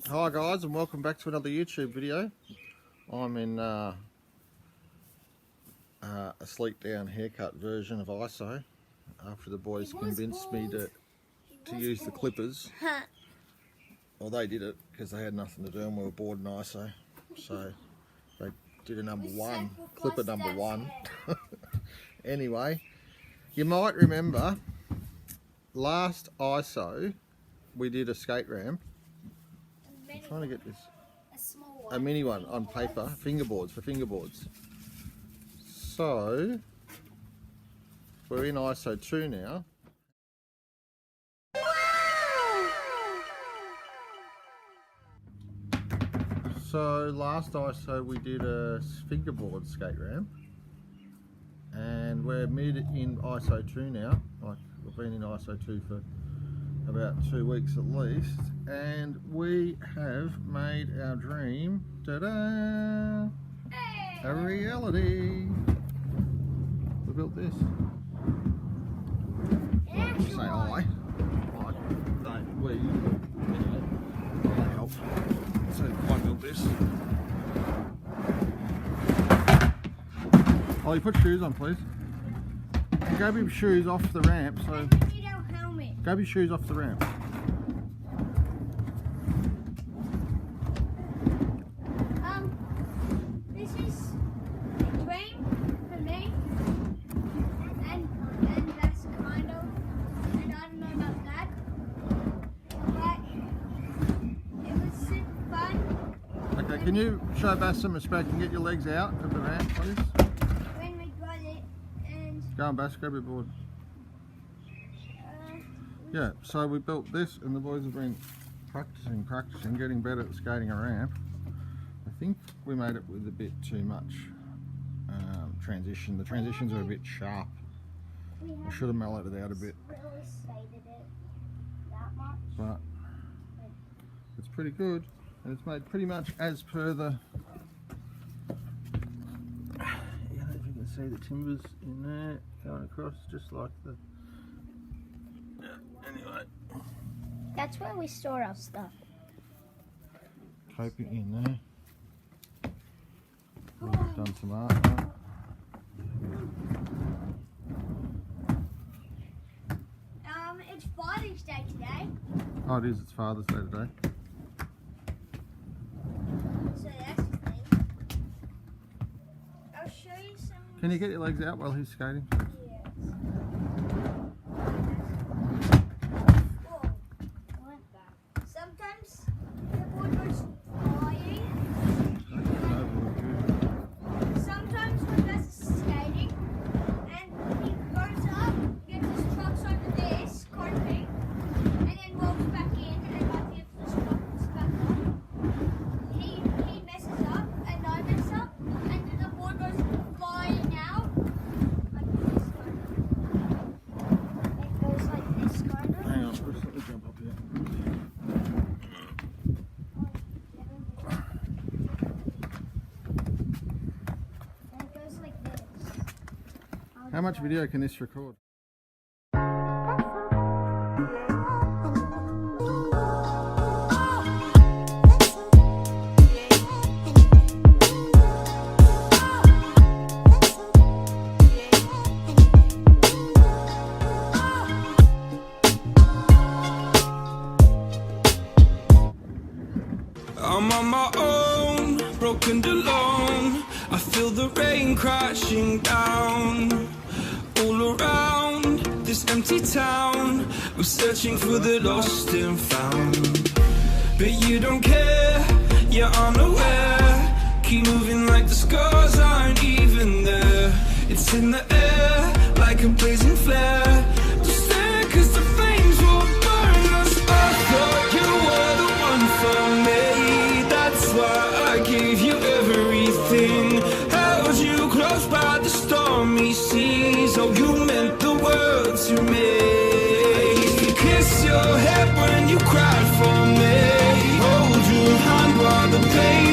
Hi guys, and welcome back to another YouTube video. I'm in a sleek down haircut version of ISO after the boys convinced me to use the clippers. Well, they did it because they had nothing to do and we were bored in ISO, so they did a number one, clipper number one. Anyway, you might remember last ISO we did a skate ramp. I'm trying to get this, a mini one on paper, fingerboards for fingerboards. So we're in ISO 2 now. So last ISO we did a fingerboard skate ramp, and we're mid in ISO 2 now. Like, we've been in ISO 2 for about 2 weeks at least, and we have made our dream, ta-da, a reality. We built this. Well, say I, we, anyway, they help. So I built this. Ollie, put shoes on please. And grab your shoes off the ramp. So grab your shoes off the ramp. This is a dream for me, and that's kind of, and I don't know about that, but it was super fun. Okay, can you show Bass some respect and get your legs out of the ramp, please? When we got it, and Go on, Bass, grab your board. Yeah, so we built this and the boys have been practicing, getting better at skating a ramp. I think we made it with a bit too much transition. The transitions are a bit sharp. I should have mellowed it out a bit. Really stated it that much. But it's pretty good, and it's made pretty much as per the, I don't know if you can see the timbers in there going across just like the, anyway. That's where we store our stuff. Coping in there. We've done some artwork. It's Father's Day today. Oh, it is. It's Father's Day today. So that's the thing. I'll show you some. Can you get your legs out while he's skating? Yes. Whoa. I like that. Sometimes the board goes flying. Sometimes when Bess is skating and he goes up, gets his trucks over this carpet, and then rolls back in, and I give the trucks back up. He messes up, and I mess up, and then the board goes flying out like this kind of. It goes like this kind of. Hang on, let's let me jump up here. And it goes like this. How much video can this record? I'm on my own, broken alone. I feel the rain crashing down all around this empty town. I'm searching for the lost and found, but you don't care, you're unaware. Keep moving like the scars aren't even there. It's in the air like a blazing flare. Just stare 'cause the flames will burn us. I thought you were the one for me. That's why I gave you everything. Held you close by the stormy seas. Oh, you meant the world to me. I used to kiss your head when you cried for me. Hold your hand while the pain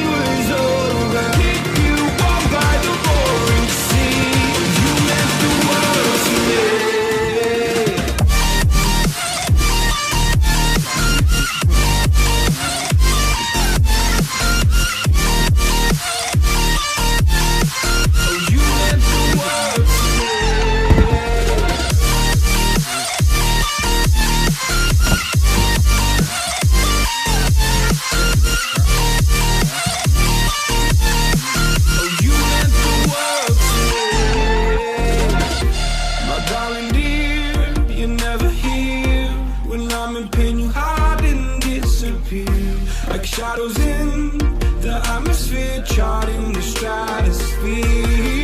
Shadows in the atmosphere, charting the stratosphere.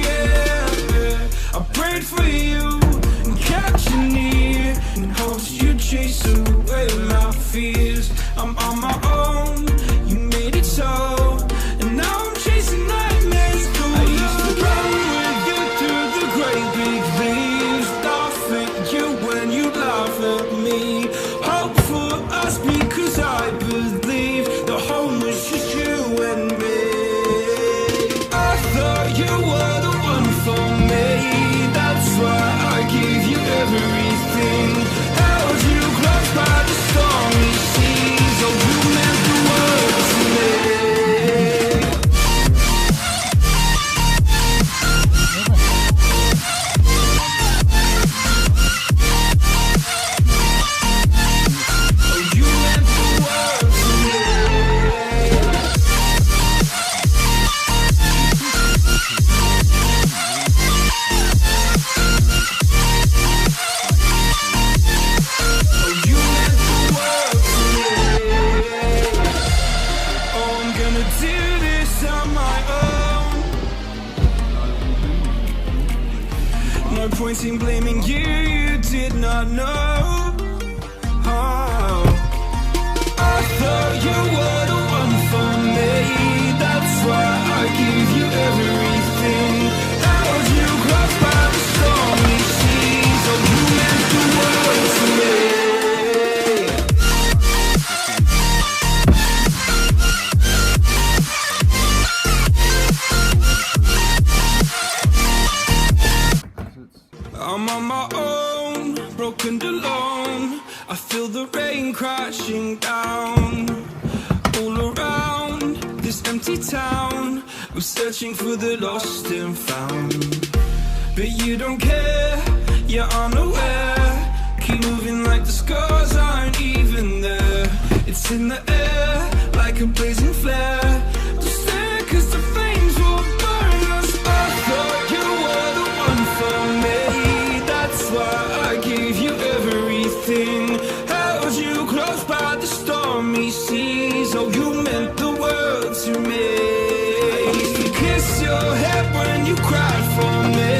Yeah. I prayed for you and kept you near in hopes you'd chase away my fears. I'm on my own, you made it so, and now I'm chasing nightmares. I used to run with you through the great big leaves, laugh at you when you laugh at me. Hope for us because I believe the home was just you and me. I thought you were the one for me, that's why I gave you everything. Held you close by the stormy seas, oh you meant the world to me. Oh you meant the world to me. Oh, you meant the world to me. Oh, I'm gonna do this on my own. No point in blaming you, you did not know. Oh, I thought you were the one for me, that's why I gave you everything. Held you close by the stormy seas, oh you meant the world to me. I'm on my own, broken and alone. I feel the rain crashing down all around this empty town. I'm searching for the lost and found, but you don't care, you're unaware. Keep moving like the scars aren't even there. It's in the air like a blazing flare. Don't stare 'cause the flames will burn us. I thought you were the one for me, that's why I gave you everything. Held you close by the stormy seas, oh you meant the world to me. I used to kiss your head when you cried for me.